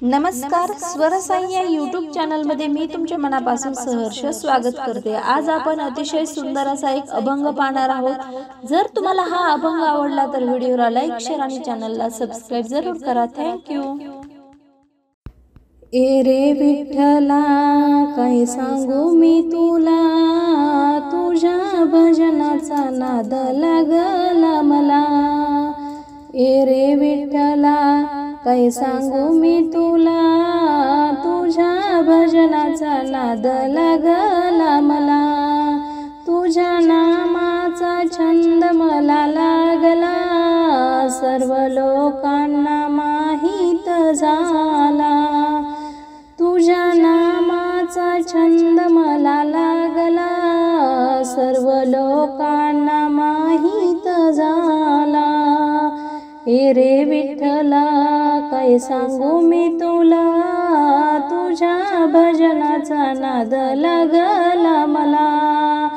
नमस्कार, स्वरसाई या यूट्यूब चॅनलमध्ये मी तुमच्या मनापासून सहर्ष स्वागत करते। आज आपण अतिशय सुंदर असा एक अभंग पाहणार आहोत। जर तुम्हाला हा अभंग आवडला तर व्हिडिओला लाईक, शेअर आणि चॅनलला सबस्क्राइब जरूर करा। Thank you. ए रे विठ्ठला, काय सांगू मी तुला, तुझ्या भजनाचा नाद लागला मला। ए रे विठ्ठला, काय सांगू मी तुला, तुझ्या भजनाचा नाद लागला मला। तुझ्या नामाचा छंद मला लागला, सर्व लोकांना माहीत झाला। तुझ्या नामाचा छंद मला लागला, सर्व लोकांना माहीत झाला। ए रे विठ्ठला, काय सांगू मी तुला, तुझ्या भजनाचा नाद लागला मला।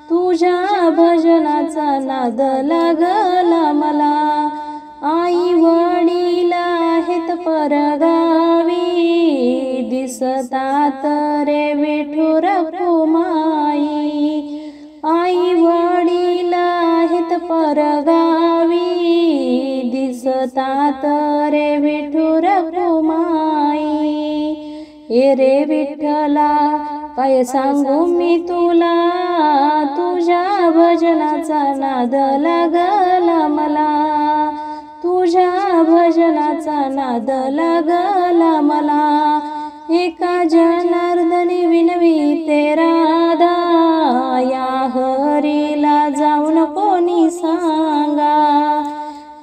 तुझ्या भजनाचा नाद लागला मला। आई वडील आहेत परगावी, दिसतात रे विठू रखुमाई। आई वडील आहेत परगावी, दिसतात रे विठू रखुमाई। ए रे विठ्ठला, काय सांगू मी तुला, तुझ्या भजनाचा नाद लागला मला। तुझ्या भजनाचा नाद लागला मला। एका जनार्दनी विनवीते राधा, या हरीला जाऊन कोणी सांगा।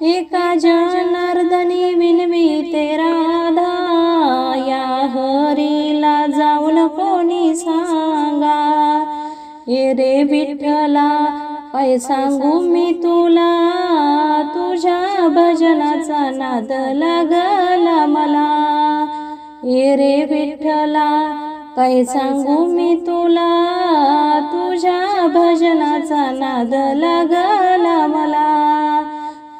एका जनार्दनी विनवीते राधा, या हरीला जाऊन कोणी सांगा। ए रे विठ्ठला, काय सांगू मी तुला, तुझ्या भजनाचा नाद लागला मला। ए रे विठ्ठला, काय सांगू मी तुला, तुझ्या भजनाचा नाद लागला मला।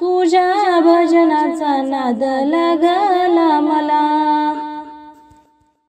तुझ्या भजनाचा नाद लागला मला।